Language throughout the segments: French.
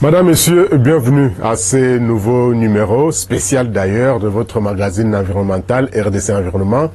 Madame, Monsieur, bienvenue à ce nouveau numéro, spécial d'ailleurs, de votre magazine environnemental RDC Environnement,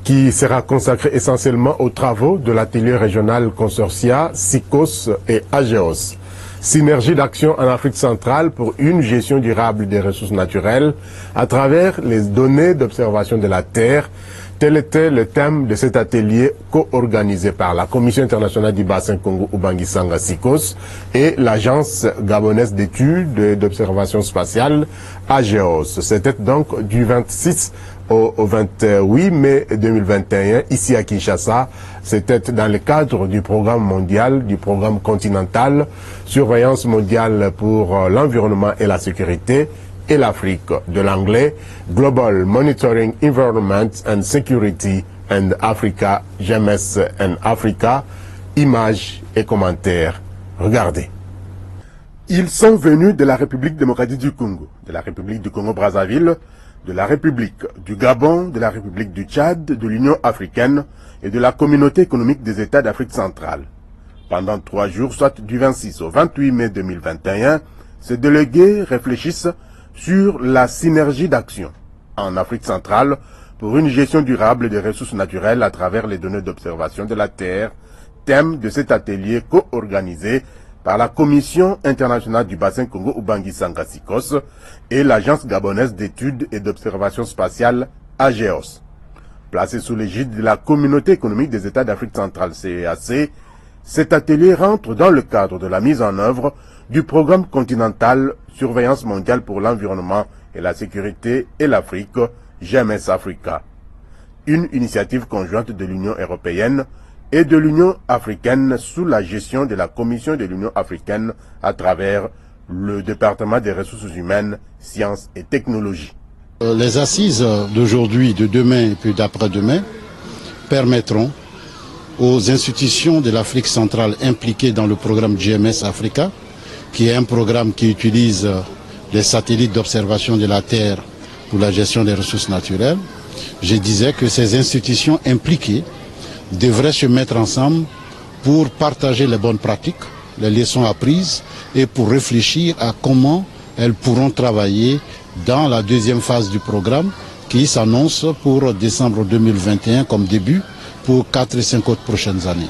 qui sera consacré essentiellement aux travaux de l'atelier régional Consortia, SICOS et AGEOS. Synergie d'action en Afrique centrale pour une gestion durable des ressources naturelles à travers les données d'observation de la Terre. Tel était le thème de cet atelier co-organisé par la Commission internationale du bassin Congo-Ubangi-Sanga SICOS et l'Agence gabonaise d'études et d'observation spatiale AGEOS. C'était donc du 26 au 28 mai 2021 ici à Kinshasa. C'était dans le cadre du programme mondial, du programme continental, surveillance mondiale pour l'environnement et la sécurité et l'Afrique, de l'anglais Global Monitoring Environment and Security and Africa, GMS and Africa, images et commentaires. Regardez. Ils sont venus de la République démocratique du Congo, de la République du Congo-Brazzaville, de la République du Gabon, de la République du Tchad, de l'Union africaine et de la Communauté économique des États d'Afrique centrale. Pendant 3 jours, soit du 26 au 28 mai 2021, ces délégués réfléchissent sur la synergie d'action en Afrique centrale pour une gestion durable des ressources naturelles à travers les données d'observation de la Terre, thème de cet atelier co-organisé par la Commission internationale du bassin Congo-Ubangi-Sanga SICOS et l'Agence gabonaise d'études et d'observation spatiale AGEOS. Placé sous l'égide de la Communauté économique des États d'Afrique centrale CEAC, cet atelier rentre dans le cadre de la mise en œuvre du programme continental Surveillance mondiale pour l'environnement et la sécurité et l'Afrique, GMS Africa, une initiative conjointe de l'Union européenne et de l'Union africaine sous la gestion de la Commission de l'Union africaine à travers le département des ressources humaines, sciences et technologies. Les assises d'aujourd'hui, de demain et puis d'après-demain permettront aux institutions de l'Afrique centrale impliquées dans le programme GMS Africa, qui est un programme qui utilise les satellites d'observation de la Terre pour la gestion des ressources naturelles. Je disais que ces institutions impliquées devraient se mettre ensemble pour partager les bonnes pratiques, les leçons apprises et pour réfléchir à comment elles pourront travailler dans la deuxième phase du programme qui s'annonce pour décembre 2021 comme début pour 4 et 5 autres prochaines années.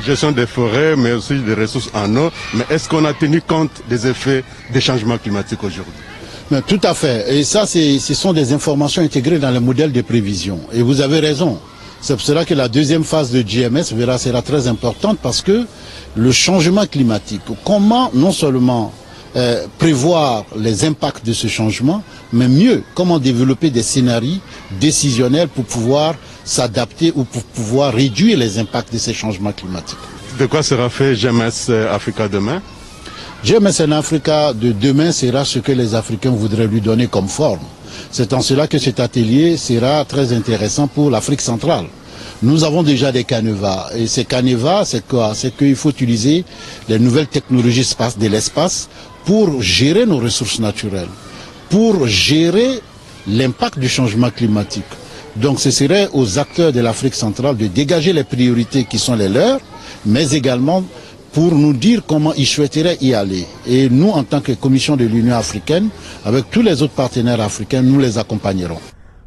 Gestion des forêts, mais aussi des ressources en eau. Mais est-ce qu'on a tenu compte des effets des changements climatiques aujourd'hui? Tout à fait. Et ça, ce sont des informations intégrées dans le modèle de prévision. Et vous avez raison. C'est pour cela que la deuxième phase de GMS sera très importante parce que le changement climatique, comment non seulement prévoir les impacts de ce changement, mais mieux, comment développer des scénarios décisionnels pour pouvoir s'adapter ou pour pouvoir réduire les impacts de ces changements climatiques. De quoi sera fait GMS Africa demain? GMS en Africa de demain sera ce que les Africains voudraient lui donner comme forme. C'est en cela que cet atelier sera très intéressant pour l'Afrique centrale. Nous avons déjà des canevas. Et ces canevas, c'est quoi? C'est qu'il faut utiliser les nouvelles technologies de l'espace pour gérer nos ressources naturelles, pour gérer l'impact du changement climatique. Donc ce serait aux acteurs de l'Afrique centrale de dégager les priorités qui sont les leurs, mais également pour nous dire comment ils souhaiteraient y aller. Et nous, en tant que Commission de l'Union africaine, avec tous les autres partenaires africains, nous les accompagnerons.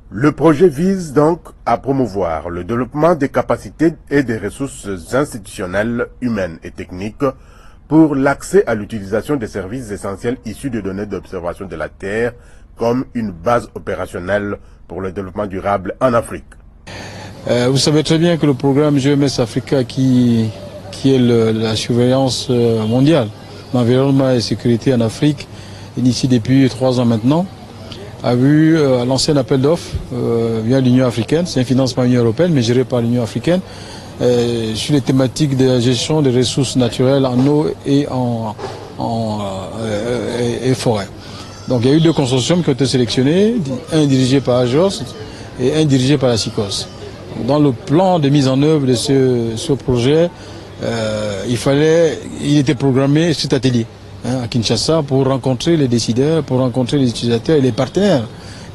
Le projet vise donc à promouvoir le développement des capacités et des ressources institutionnelles, humaines et techniques pour l'accès à l'utilisation des services essentiels issus de données d'observation de la Terre comme une base opérationnelle pour le développement durable en Afrique. Vous savez très bien que le programme GMS Africa qui est la surveillance mondiale, l'environnement et la sécurité en Afrique, initié depuis 3 ans maintenant, a vu lancer un appel d'offres via l'Union africaine, c'est un financement Union européenne mais géré par l'Union africaine, sur les thématiques de la gestion des ressources naturelles en eau et et forêt. Donc il y a eu 2 consortiums qui ont été sélectionnés, un dirigé par AGEOS et un dirigé par la SICOS. Dans le plan de mise en œuvre de ce projet, il était programmé cet atelier à Kinshasa pour rencontrer les décideurs, pour rencontrer les utilisateurs et les partenaires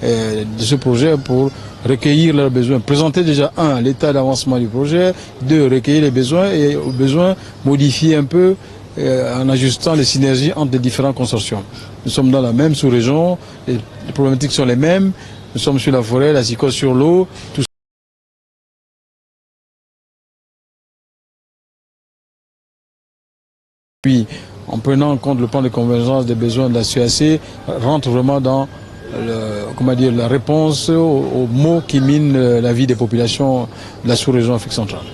de ce projet pour recueillir leurs besoins. Présenter déjà, 1, l'état d'avancement du projet, 2, recueillir les besoins et aux besoins modifier un peu en ajustant les synergies entre les différents consortiums. Nous sommes dans la même sous-région, les problématiques sont les mêmes, nous sommes sur la forêt, la psychose sur l'eau, tout ça. Puis, en prenant en compte le plan de convergence des besoins de la CAC, rentre vraiment dans la réponse aux maux qui minent la vie des populations de la sous-région Afrique centrale.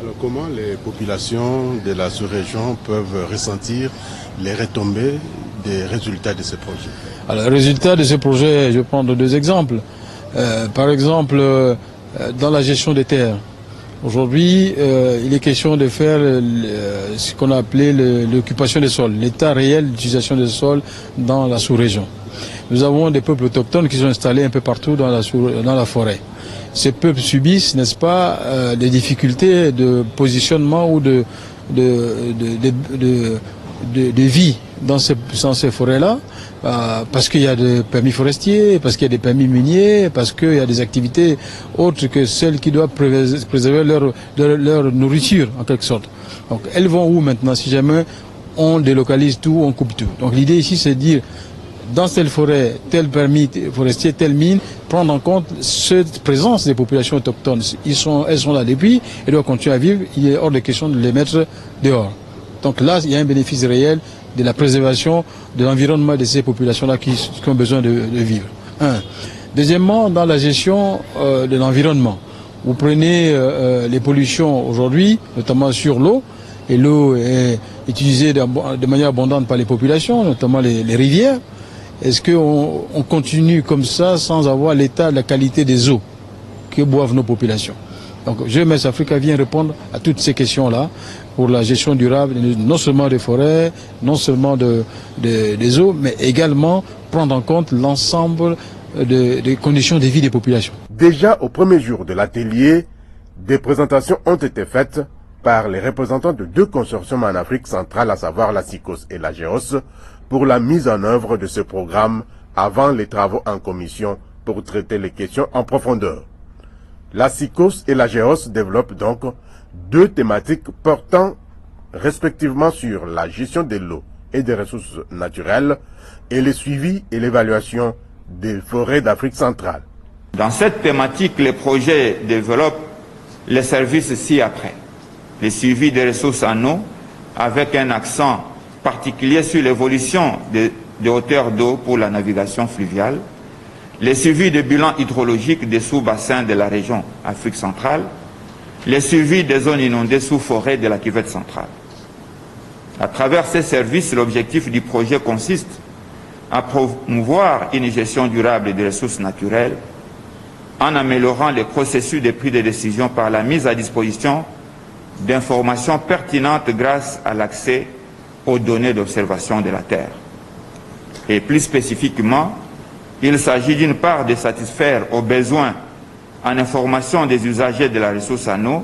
Alors comment les populations de la sous-région peuvent ressentir les retombées des résultats de ces projets? Alors, les résultats de ces projets, je vais prendre deux exemples. Par exemple, dans la gestion des terres. Aujourd'hui, il est question de faire ce qu'on a appelé l'occupation des sols, l'état réel d'utilisation des sols dans la sous-région. Nous avons des peuples autochtones qui sont installés un peu partout dans la forêt. Ces peuples subissent, n'est-ce pas, des difficultés de positionnement ou de vie dans ces forêts-là, parce qu'il y a des permis forestiers, parce qu'il y a des permis miniers, parce qu'il y a des activités autres que celles qui doivent préserver leur nourriture, en quelque sorte. Donc elles vont où maintenant si jamais on délocalise tout, on coupe tout? Donc l'idée ici, c'est de dire, dans telle forêt, tel permis forestier, telle mine, prendre en compte cette présence des populations autochtones. Elles sont là depuis, elles doivent continuer à vivre, il est hors de question de les mettre dehors. Donc là, il y a un bénéfice réel de la préservation de l'environnement de ces populations-là qui ont besoin de vivre. Deuxièmement, dans la gestion de l'environnement. Vous prenez les pollutions aujourd'hui, notamment sur l'eau, et l'eau est utilisée de manière abondante par les populations, notamment les rivières. Est-ce qu'on continue comme ça sans avoir l'état de la qualité des eaux que boivent nos populations? Donc GMS Africa vient répondre à toutes ces questions-là pour la gestion durable, non seulement des forêts, non seulement des eaux, mais également prendre en compte l'ensemble des conditions de vie des populations. Déjà au premier jour de l'atelier, des présentations ont été faites par les représentants de deux consortiums en Afrique centrale, à savoir la SICOS et la GEOS, pour la mise en œuvre de ce programme avant les travaux en commission pour traiter les questions en profondeur. La SICOS et la GEOS développent donc deux thématiques portant respectivement sur la gestion de l'eau et des ressources naturelles et le suivi et l'évaluation des forêts d'Afrique centrale. Dans cette thématique, les projets développent les services ci-après. Le suivi des ressources en eau avec un accent particulier sur l'évolution des hauteurs d'eau pour la navigation fluviale, le suivi des bilans hydrologiques des sous-bassins de la région Afrique centrale, le suivi des zones inondées sous forêt de la cuvette centrale. À travers ces services, l'objectif du projet consiste à promouvoir une gestion durable des ressources naturelles en améliorant les processus de prise de décision par la mise à disposition d'informations pertinentes grâce à l'accès aux données d'observation de la Terre. Et plus spécifiquement, il s'agit d'une part de satisfaire aux besoins en information des usagers de la ressource en eau,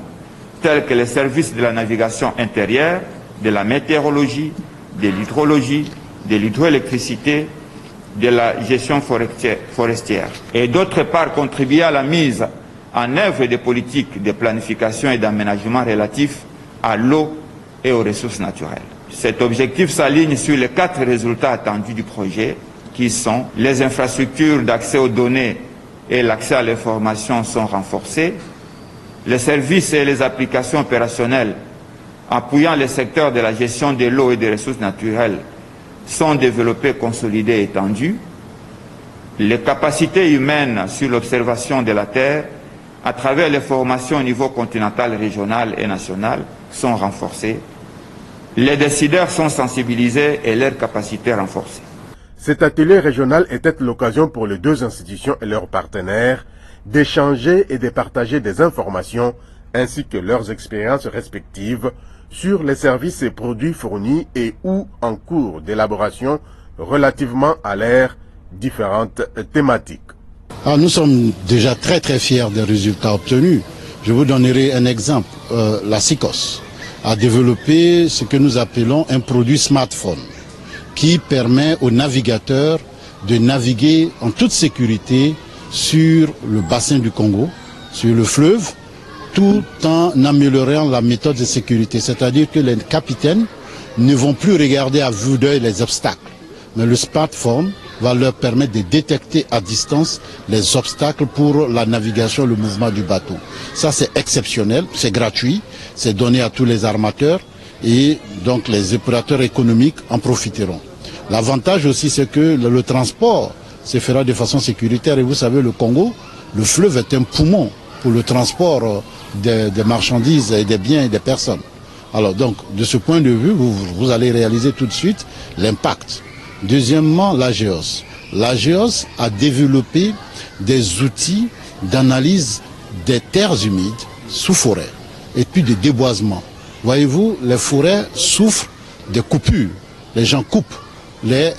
tels que les services de la navigation intérieure, de la météorologie, de l'hydrologie, de l'hydroélectricité, de la gestion forestière. Et d'autre part, contribuer à la mise en œuvre des politiques de planification et d'aménagement relatifs à l'eau et aux ressources naturelles. Cet objectif s'aligne sur les 4 résultats attendus du projet, qui sont les infrastructures d'accès aux données et l'accès à l'information sont renforcés, les services et les applications opérationnelles appuyant les secteurs de la gestion de l'eau et des ressources naturelles sont développés, consolidés et étendus, les capacités humaines sur l'observation de la Terre à travers les formations au niveau continental, régional et national sont renforcées, les décideurs sont sensibilisés et leurs capacités renforcées. Cet atelier régional était l'occasion pour les deux institutions et leurs partenaires d'échanger et de partager des informations ainsi que leurs expériences respectives sur les services et produits fournis et ou en cours d'élaboration relativement à leurs différentes thématiques. Nous sommes déjà très fiers des résultats obtenus. Je vous donnerai un exemple. La SICOS a développé ce que nous appelons un produit smartphone qui permet aux navigateurs de naviguer en toute sécurité sur le bassin du Congo, sur le fleuve, tout en améliorant la méthode de sécurité. C'est-à-dire que les capitaines ne vont plus regarder à vue d'œil les obstacles. Mais le smartphone va leur permettre de détecter à distance les obstacles pour la navigation, le mouvement du bateau. Ça, c'est exceptionnel, c'est gratuit, c'est donné à tous les armateurs et donc les opérateurs économiques en profiteront. L'avantage aussi, c'est que le transport se fera de façon sécuritaire. Et vous savez, le Congo, le fleuve est un poumon pour le transport des marchandises et des biens et des personnes. Alors donc, de ce point de vue, vous allez réaliser tout de suite l'impact. Deuxièmement, l'AGEOS. L'AGEOS a développé des outils d'analyse des terres humides sous forêt et puis de déboisement. Voyez-vous, les forêts souffrent des coupures. Les gens coupent les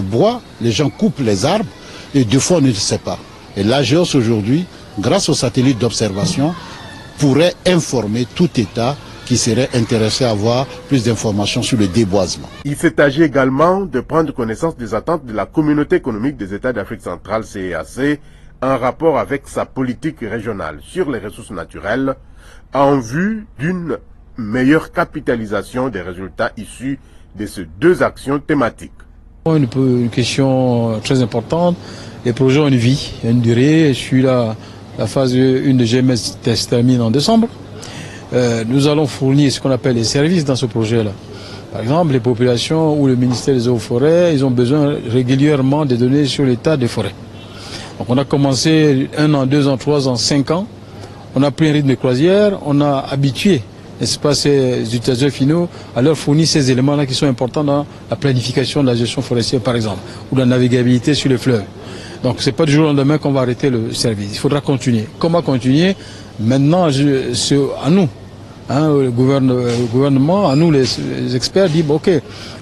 bois, les gens coupent les arbres et deux fois on ne le sait pas. Et l'AGEOS aujourd'hui, grâce aux satellites d'observation, pourrait informer tout État qui serait intéressé à avoir plus d'informations sur le déboisement. Il s'est agi également de prendre connaissance des attentes de la communauté économique des États d'Afrique centrale, CEAC, en rapport avec sa politique régionale sur les ressources naturelles, en vue d'une meilleure capitalisation des résultats issus de ces deux actions thématiques. Une question très importante. Les projets ont une vie, une durée. La phase 1 de GMS se termine en décembre. Nous allons fournir ce qu'on appelle les services dans ce projet-là. Par exemple, les populations ou le ministère des Eaux et Forêts, ils ont besoin régulièrement de données sur l'état des forêts. Donc on a commencé 1 an, 2 ans, 3 ans, 5 ans. On a pris un rythme de croisière, on a habitué, n'est-ce pas, ces utilisateurs finaux à leur fournir ces éléments-là qui sont importants dans la planification de la gestion forestière, par exemple, ou de la navigabilité sur les fleuves. Donc c'est pas du jour au lendemain qu'on va arrêter le service. Il faudra continuer. Comment continuer? Maintenant, c'est à nous, hein, le gouvernement, à nous les experts, dit bon, ok,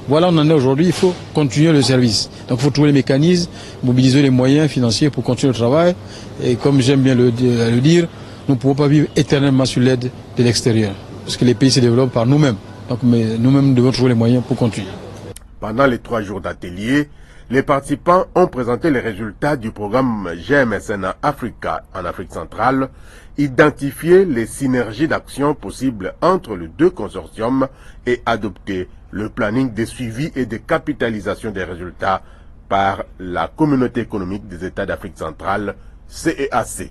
voilà on en est aujourd'hui, il faut continuer le service. Donc il faut trouver les mécanismes, mobiliser les moyens financiers pour continuer le travail. Et comme j'aime bien le dire, nous ne pouvons pas vivre éternellement sur l'aide de l'extérieur, parce que les pays se développent par nous-mêmes. Donc nous-mêmes devons trouver les moyens pour continuer. Pendant les 3 jours d'atelier, les participants ont présenté les résultats du programme GMSN Africa en Afrique centrale, identifié les synergies d'action possibles entre les deux consortiums et adopté le planning de suivi et de capitalisation des résultats par la communauté économique des États d'Afrique centrale, CEAC.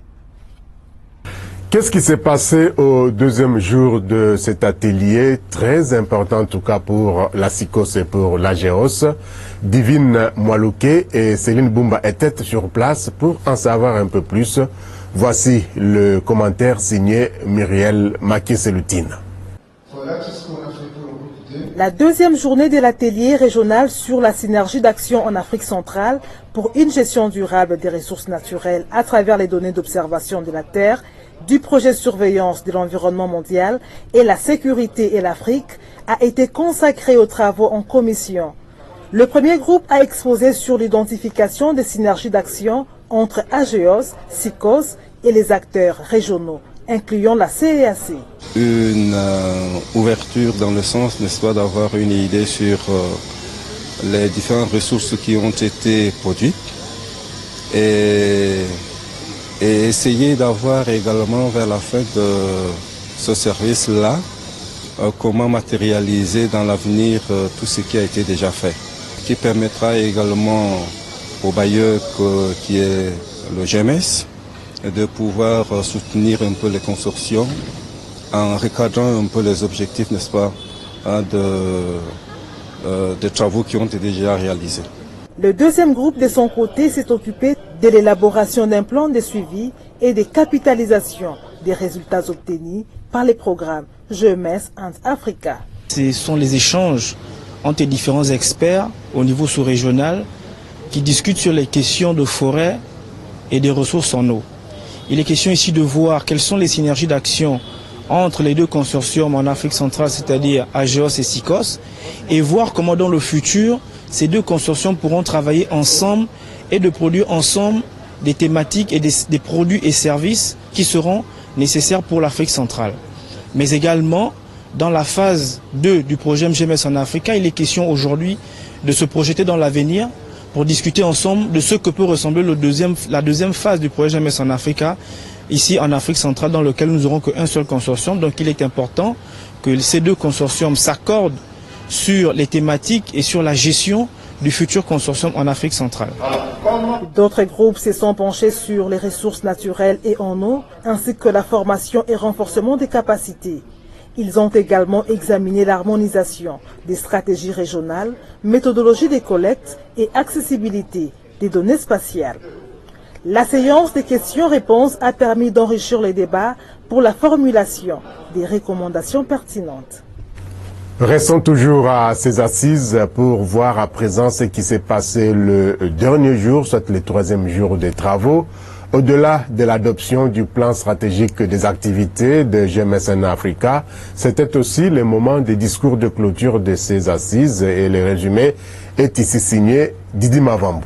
Qu'est-ce qui s'est passé au deuxième jour de cet atelier, très important en tout cas pour la SICOS et pour l'AGEOS? Divine Mwalouké et Céline Boumba étaient sur place pour en savoir un peu plus. Voici le commentaire signé Muriel Maké-Selutine. La deuxième journée de l'atelier régional sur la synergie d'action en Afrique centrale pour une gestion durable des ressources naturelles à travers les données d'observation de la Terre, du projet de surveillance de l'environnement mondial et la sécurité et l'Afrique a été consacrée aux travaux en commission. Le premier groupe a exposé sur l'identification des synergies d'action entre AGEOS, SICOS et les acteurs régionaux, incluant la CEAC. Une ouverture dans le sens, n'est-ce pas, d'avoir une idée sur les différentes ressources qui ont été produites et essayer d'avoir également vers la fin de ce service-là comment matérialiser dans l'avenir tout ce qui a été déjà fait, qui permettra également au bailleur qui est le GMS de pouvoir soutenir un peu les consortiums en recadrant un peu les objectifs, n'est-ce pas, des travaux qui ont été déjà réalisés. Le deuxième groupe, de son côté, s'est occupé de l'élaboration d'un plan de suivi et de capitalisation des résultats obtenus par les programmes GMS and Africa. Ce sont les échanges entre les différents experts au niveau sous-régional qui discutent sur les questions de forêt et des ressources en eau. Il est question ici de voir quelles sont les synergies d'action entre les deux consortiums en Afrique centrale, c'est-à-dire AGEOS et SICOS, et voir comment dans le futur, ces deux consortiums pourront travailler ensemble et de produire ensemble des thématiques et des produits et services qui seront nécessaires pour l'Afrique centrale. Mais également, dans la phase 2 du projet GMS en Afrique, il est question aujourd'hui de se projeter dans l'avenir pour discuter ensemble de ce que peut ressembler la deuxième phase du projet GMS en Africa, ici en Afrique centrale, dans lequel nous n'aurons qu'un seul consortium. Donc il est important que ces deux consortiums s'accordent sur les thématiques et sur la gestion du futur consortium en Afrique centrale. D'autres groupes se sont penchés sur les ressources naturelles et en eau, ainsi que la formation et renforcement des capacités. Ils ont également examiné l'harmonisation des stratégies régionales, méthodologie des collectes et accessibilité des données spatiales. La séance des questions-réponses a permis d'enrichir les débats pour la formulation des recommandations pertinentes. Restons toujours à ces assises pour voir à présent ce qui s'est passé le dernier jour, soit le troisième jour des travaux. Au-delà de l'adoption du plan stratégique des activités de GMS en Africa, c'était aussi le moment des discours de clôture de ces assises et le résumé est ici signé Didi Mavambu.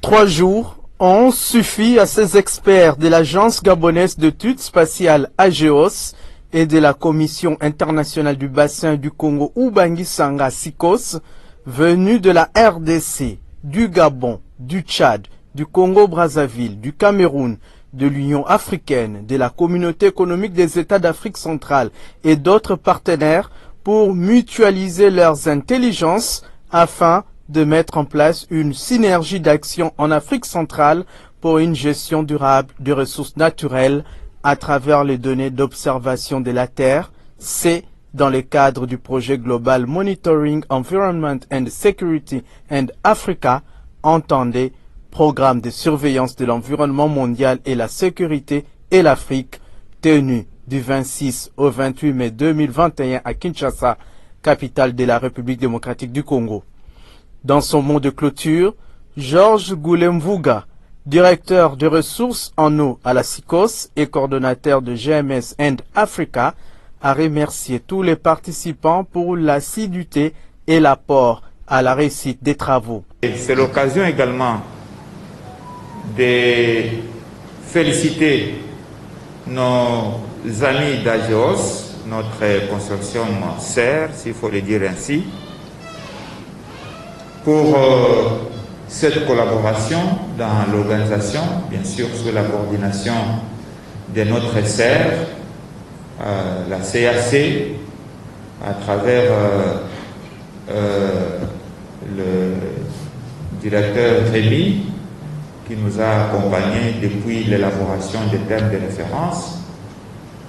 3 jours ont suffi à ces experts de l'Agence gabonaise d'études spatiales AGEOS et de la Commission internationale du bassin du Congo Ubangi-Sanga SICOS, venus de la RDC, du Gabon, du Tchad, du Congo-Brazzaville, du Cameroun, de l'Union africaine, de la Communauté économique des États d'Afrique centrale et d'autres partenaires pour mutualiser leurs intelligences afin de mettre en place une synergie d'action en Afrique centrale pour une gestion durable des ressources naturelles à travers les données d'observation de la Terre. C'est dans le cadre du projet global Monitoring Environment and Security and Africa, entendez programme de surveillance de l'environnement mondial et la sécurité et l'Afrique, tenu du 26 au 28 mai 2021 à Kinshasa, capitale de la République démocratique du Congo. Dans son mot de clôture, Georges Goulemvuga, directeur de ressources en eau à la SICOS et coordonnateur de GMS and Africa, a remercié tous les participants pour l'assiduité et l'apport à la réussite des travaux. C'est l'occasion également de féliciter nos amis d'AGEOS, notre consortium sœur, s'il faut le dire ainsi, pour cette collaboration dans l'organisation, bien sûr sous la coordination de notre sœur, la CAC, à travers le directeur Rémi, qui nous a accompagnés depuis l'élaboration des termes de référence.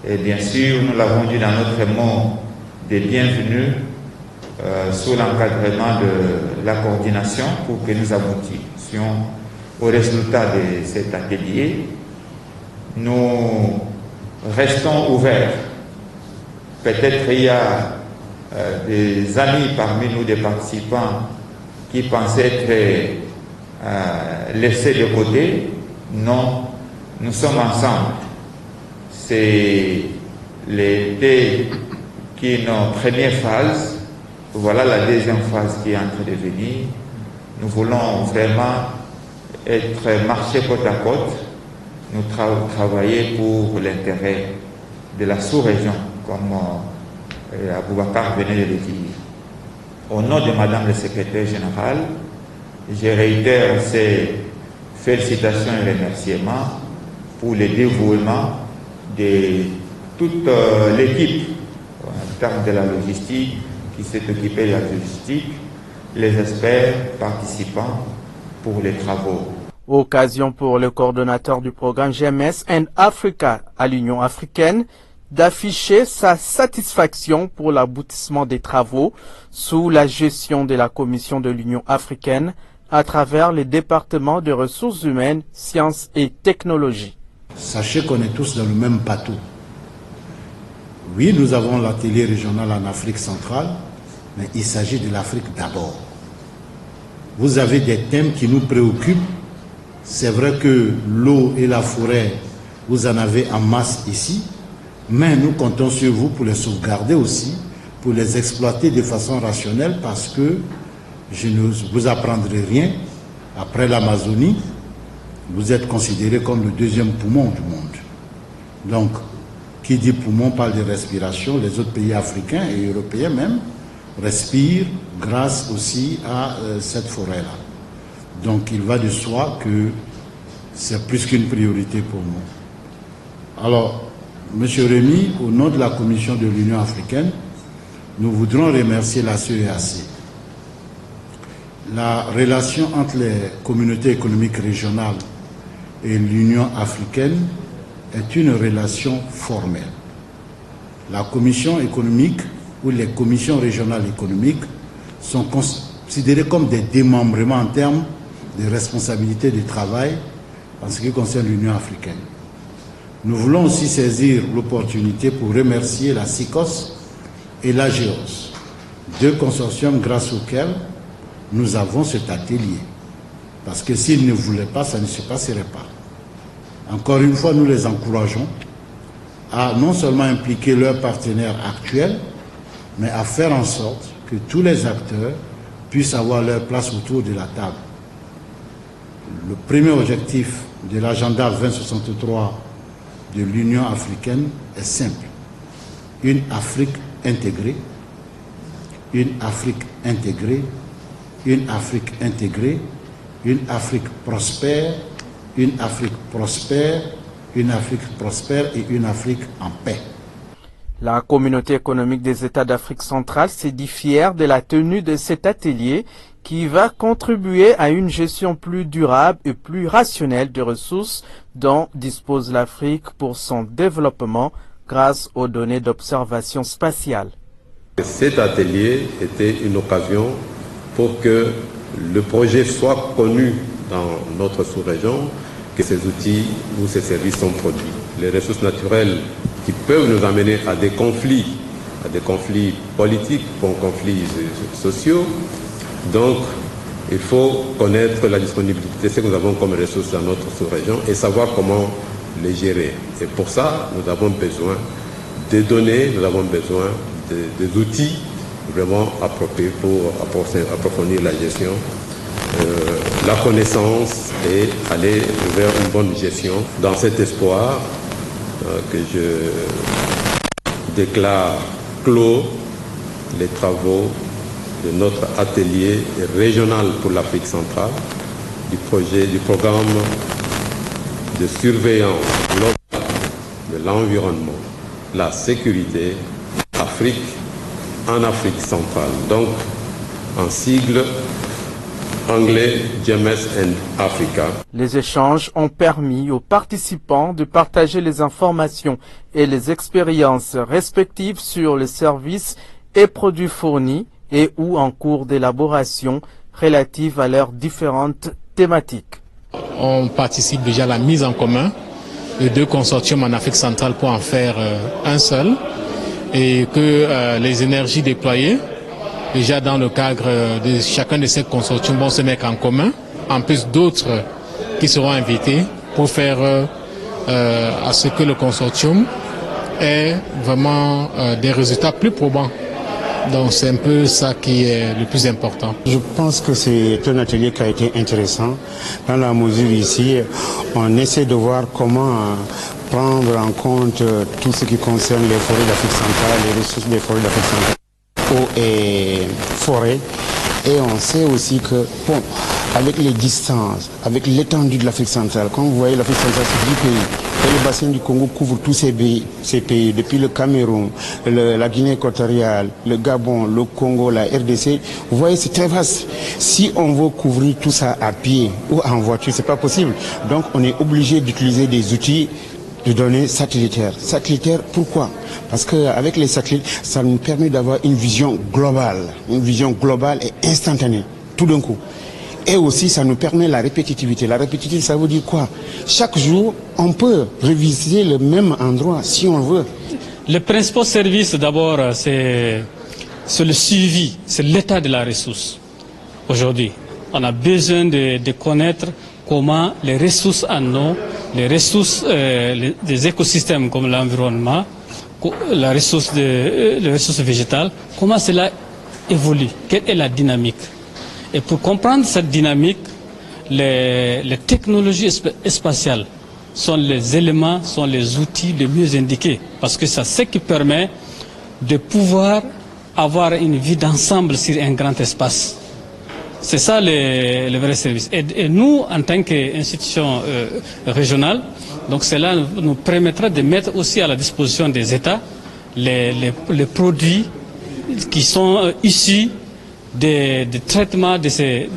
Et bien sûr, nous l'avons dit dans notre mot de bienvenue sous l'encadrement de la coordination pour que nous aboutissions au résultat de cet atelier. Nous restons ouverts. Peut-être il y a des amis parmi nous, des participants, qui pensaient être laissés de côté. Non, nous sommes ensemble. C'est l'été qui est notre première phase. Voilà la deuxième phase qui est en train de venir. Nous voulons vraiment marcher côte à côte, nous travailler pour l'intérêt de la sous-région, comme Aboubakar venait de le dire. Au nom de Madame le secrétaire général, je réitère ces félicitations et remerciements pour le dévouement de toute l'équipe en termes de la logistique, qui s'est occupé de la logistique, les experts participants pour les travaux. Occasion pour le coordonnateur du programme GMS and Africa à l'Union africaine d'afficher sa satisfaction pour l'aboutissement des travaux sous la gestion de la Commission de l'Union africaine à travers les départements de ressources humaines, sciences et technologies. Sachez qu'on est tous dans le même bateau. Oui, nous avons l'atelier régional en Afrique centrale, mais il s'agit de l'Afrique d'abord. Vous avez des thèmes qui nous préoccupent. C'est vrai que l'eau et la forêt, vous en avez en masse ici, mais nous comptons sur vous pour les sauvegarder aussi, pour les exploiter de façon rationnelle, parce que je ne vous apprendrai rien. Après l'Amazonie, vous êtes considéré comme le deuxième poumon du monde. Donc, qui dit poumon parle de respiration. Les autres pays africains et européens même respirent grâce aussi à cette forêt-là. Donc il va de soi que c'est plus qu'une priorité pour nous. Alors, M. Rémy, au nom de la Commission de l'Union africaine, nous voudrons remercier la CEAC. La relation entre les communautés économiques régionales et l'Union africaine est une relation formelle. La commission économique ou les commissions régionales économiques sont considérées comme des démembrements en termes de responsabilité de travail en ce qui concerne l'Union africaine. Nous voulons aussi saisir l'opportunité pour remercier la SICOS et l'AGEOS, deux consortiums grâce auxquels nous avons cet atelier. Parce que s'ils ne voulaient pas, ça ne se passerait pas. Encore une fois, nous les encourageons à non seulement impliquer leurs partenaires actuels, mais à faire en sorte que tous les acteurs puissent avoir leur place autour de la table. Le premier objectif de l'agenda 2063 de l'Union africaine est simple. Une Afrique intégrée, une Afrique intégrée, une Afrique intégrée, une Afrique prospère, une Afrique prospère, une Afrique prospère et une Afrique en paix. La communauté économique des États d'Afrique centrale s'est dit fière de la tenue de cet atelier qui va contribuer à une gestion plus durable et plus rationnelle des ressources dont dispose l'Afrique pour son développement grâce aux données d'observation spatiale. Cet atelier était une occasion pour que le projet soit connu dans notre sous-région, que ces outils ou ces services sont produits. Les ressources naturelles qui peuvent nous amener à des conflits politiques, aux conflits sociaux. Donc, il faut connaître la disponibilité de ce que nous avons comme ressources dans notre sous-région et savoir comment les gérer. Et pour ça, nous avons besoin des données, nous avons besoin des outils vraiment appropriés pour approfondir la gestion, la connaissance et aller vers une bonne gestion. Dans cet espoir que je déclare clos les travaux de notre atelier régional pour l'Afrique centrale, du programme de surveillance globale de l'environnement, la sécurité, Afrique en Afrique centrale. Donc, en sigle anglais, GMS and Africa. Les échanges ont permis aux participants de partager les informations et les expériences respectives sur les services et produits fournis et ou en cours d'élaboration relative à leurs différentes thématiques. On participe déjà à la mise en commun de deux consortiums en Afrique centrale pour en faire un seul, et que les énergies déployées déjà dans le cadre de chacun de ces consortiums vont se mettre en commun, en plus d'autres qui seront invités pour faire à ce que le consortium ait vraiment des résultats plus probants. Donc c'est un peu ça qui est le plus important. Je pense que c'est un atelier qui a été intéressant dans la mesure ici, on essaie de voir comment prendre en compte tout ce qui concerne les forêts d'Afrique centrale, les ressources des forêts d'Afrique centrale, eau et forêt. Et on sait aussi que, bon, avec les distances, avec l'étendue de l'Afrique centrale, quand vous voyez l'Afrique centrale, c'est 10 pays. Et le bassin du Congo couvre tous ces pays, depuis le Cameroun, la Guinée équatoriale, le Gabon, le Congo, la RDC. Vous voyez, c'est très vaste. Si on veut couvrir tout ça à pied ou en voiture, c'est pas possible. Donc on est obligé d'utiliser des outils de données satellitaires. Satellitaires, pourquoi? Parce qu'avec les satellites, ça nous permet d'avoir une vision globale et instantanée, tout d'un coup. Et aussi, ça nous permet la répétitivité. La répétitivité, ça veut dire quoi? Chaque jour, on peut revisiter le même endroit si on veut. Le principal service, d'abord, c'est le suivi, c'est l'état de la ressource. Aujourd'hui, on a besoin de connaître comment les ressources en eau, les ressources des écosystèmes comme l'environnement, les ressources végétales, comment cela évolue, quelle est la dynamique. Et pour comprendre cette dynamique, les technologies spatiales sont les éléments, sont les outils les mieux indiqués. Parce que c'est ce qui permet de pouvoir avoir une vue d'ensemble sur un grand espace. C'est ça le vrai service. Et nous, en tant qu'institution régionale, donc cela nous permettra de mettre aussi à la disposition des États les produits qui sont issus des traitements des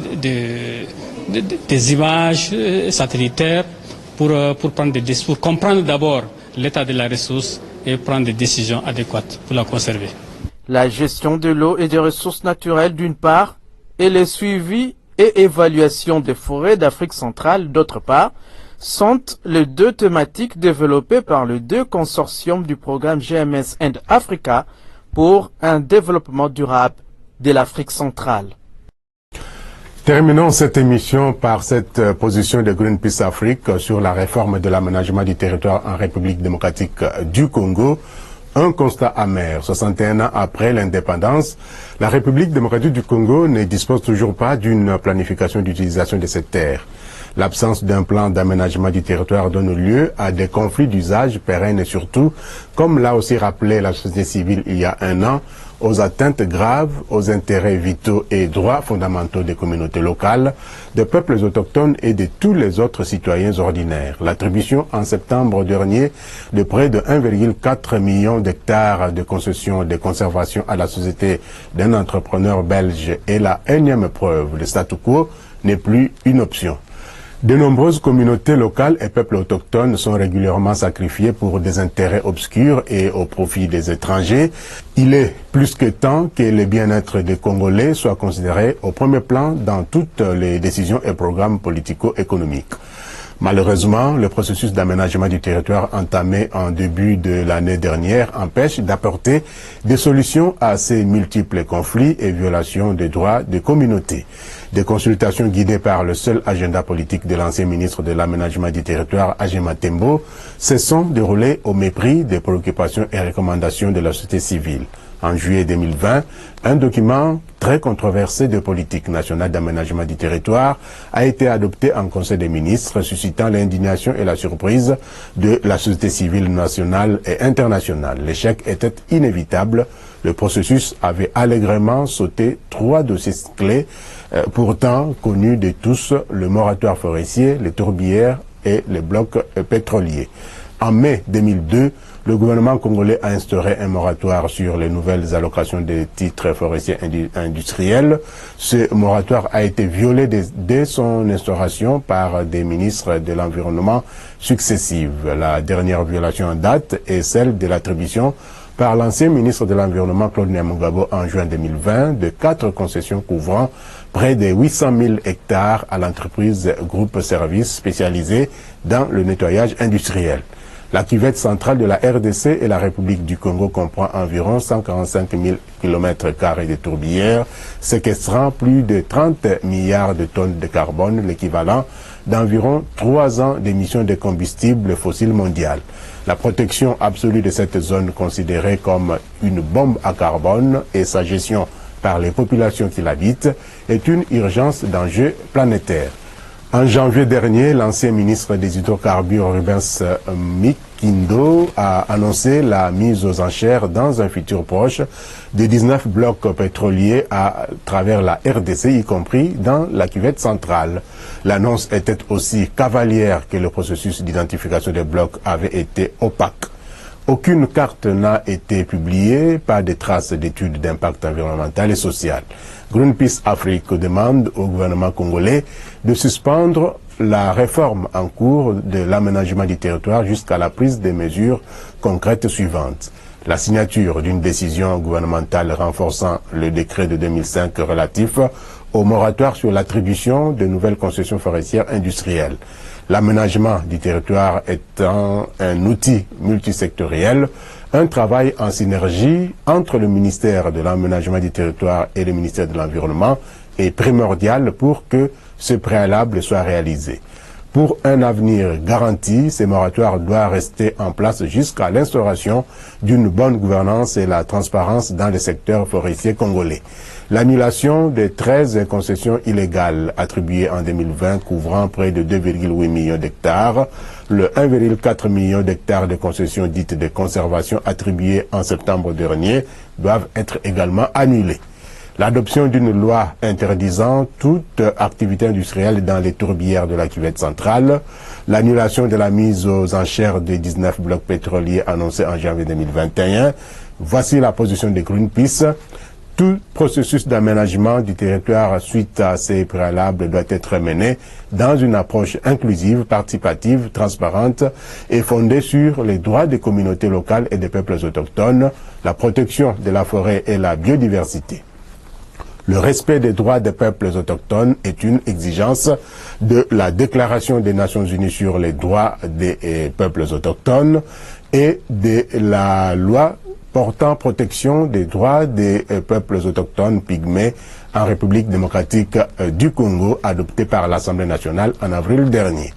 images satellitaires pour comprendre d'abord l'état de la ressource et prendre des décisions adéquates pour la conserver. La gestion de l'eau et des ressources naturelles d'une part, et le suivi et évaluation des forêts d'Afrique centrale d'autre part, sont les deux thématiques développées par les deux consortiums du programme GMS and Africa pour un développement durable de l'Afrique centrale. Terminons cette émission par cette position de Greenpeace Afrique sur la réforme de l'aménagement du territoire en République démocratique du Congo. Un constat amer. 61 ans après l'indépendance, la République démocratique du Congo ne dispose toujours pas d'une planification d'utilisation de cette terre. L'absence d'un plan d'aménagement du territoire donne lieu à des conflits d'usage pérennes et surtout, comme l'a aussi rappelé la société civile il y a un an, aux atteintes graves aux intérêts vitaux et droits fondamentaux des communautés locales, des peuples autochtones et de tous les autres citoyens ordinaires. L'attribution en septembre dernier de près de 1,4 million d'hectares de concessions de conservation à la société d'un entrepreneur belge est la énième preuve. Le statu quo n'est plus une option. De nombreuses communautés locales et peuples autochtones sont régulièrement sacrifiés pour des intérêts obscurs et au profit des étrangers. Il est plus que temps que le bien-être des Congolais soit considéré au premier plan dans toutes les décisions et programmes politico-économiques. Malheureusement, le processus d'aménagement du territoire entamé en début de l'année dernière empêche d'apporter des solutions à ces multiples conflits et violations des droits des communautés. Des consultations guidées par le seul agenda politique de l'ancien ministre de l'aménagement du territoire, Agema Tembo, se sont déroulées au mépris des préoccupations et recommandations de la société civile. En juillet 2020, un document très controversé de politique nationale d'aménagement du territoire a été adopté en Conseil des ministres, suscitant l'indignation et la surprise de la société civile nationale et internationale. L'échec était inévitable. Le processus avait allègrement sauté 3 dossiers clés, pourtant connus de tous, le moratoire forestier, les tourbières et les blocs pétroliers. En mai 2002, le gouvernement congolais a instauré un moratoire sur les nouvelles allocations des titres forestiers industriels. Ce moratoire a été violé dès son instauration par des ministres de l'Environnement successifs. La dernière violation en date est celle de l'attribution par l'ancien ministre de l'Environnement Claude Nyamugabo en juin 2020 de 4 concessions couvrant près de 800 000 hectares à l'entreprise Groupe Service spécialisée dans le nettoyage industriel. La cuvette centrale de la RDC et la République du Congo comprend environ 145 000 km² de tourbières, séquestrant plus de 30 milliards de tonnes de carbone, l'équivalent d'environ 3 ans d'émissions de combustibles fossiles mondiales. La protection absolue de cette zone considérée comme une bombe à carbone et sa gestion par les populations qui l'habitent est une urgence d'enjeu planétaire. En janvier dernier, l'ancien ministre des hydrocarbures Rubens Mikindo a annoncé la mise aux enchères dans un futur proche de 19 blocs pétroliers à travers la RDC, y compris dans la cuvette centrale. L'annonce était aussi cavalière que le processus d'identification des blocs avait été opaque. Aucune carte n'a été publiée, pas de traces d'études d'impact environnemental et social. Greenpeace Afrique demande au gouvernement congolais de suspendre la réforme en cours de l'aménagement du territoire jusqu'à la prise des mesures concrètes suivantes. La signature d'une décision gouvernementale renforçant le décret de 2005 relatif au moratoire sur l'attribution de nouvelles concessions forestières industrielles. L'aménagement du territoire étant un outil multisectoriel, un travail en synergie entre le ministère de l'aménagement du territoire et le ministère de l'Environnement est primordial pour que ce préalable soit réalisé. Pour un avenir garanti, ce moratoire doit rester en place jusqu'à l'instauration d'une bonne gouvernance et la transparence dans le secteur forestier congolais. L'annulation des 13 concessions illégales attribuées en 2020 couvrant près de 2,8 millions d'hectares, le 1,4 million d'hectares de concessions dites de conservation attribuées en septembre dernier doivent être également annulées. l'adoption d'une loi interdisant toute activité industrielle dans les tourbières de la cuvette centrale, l'annulation de la mise aux enchères des 19 blocs pétroliers annoncés en janvier 2021. Voici la position de Greenpeace. Tout processus d'aménagement du territoire suite à ces préalables doit être mené dans une approche inclusive, participative, transparente et fondée sur les droits des communautés locales et des peuples autochtones, la protection de la forêt et la biodiversité. Le respect des droits des peuples autochtones est une exigence de la Déclaration des Nations Unies sur les droits des peuples autochtones et de la loi portant protection des droits des peuples autochtones pygmées en République démocratique du Congo, adoptée par l'Assemblée nationale en avril dernier.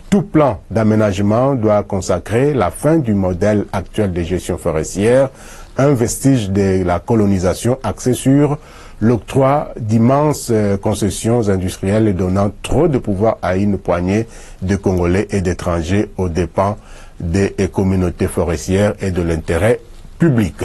Tout plan d'aménagement doit consacrer la fin du modèle actuel de gestion forestière, un vestige de la colonisation axé sur l'octroi d'immenses concessions industrielles donnant trop de pouvoir à une poignée de Congolais et d'étrangers aux dépens des communautés forestières et de l'intérêt public.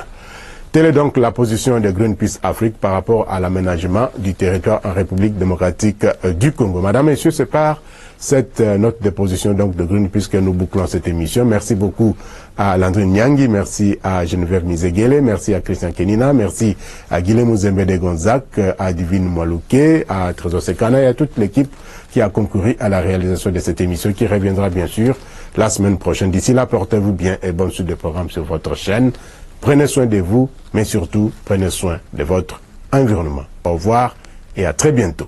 Telle est donc la position de Greenpeace Afrique par rapport à l'aménagement du territoire en République démocratique du Congo. Madame, Messieurs, c'est par cette note de position donc de Greenpeace que nous bouclons cette émission. Merci beaucoup à Landry Nyangi, merci à Geneviève Mizegele, merci à Christian Kenina, merci à Guilhem Zembede Gonzac, à Divine Mwaluke, à Trésor Sekana et à toute l'équipe qui a concouru à la réalisation de cette émission qui reviendra bien sûr la semaine prochaine. D'ici là, portez-vous bien et bonne suite de programme sur votre chaîne. Prenez soin de vous, mais surtout, prenez soin de votre environnement. Au revoir et à très bientôt.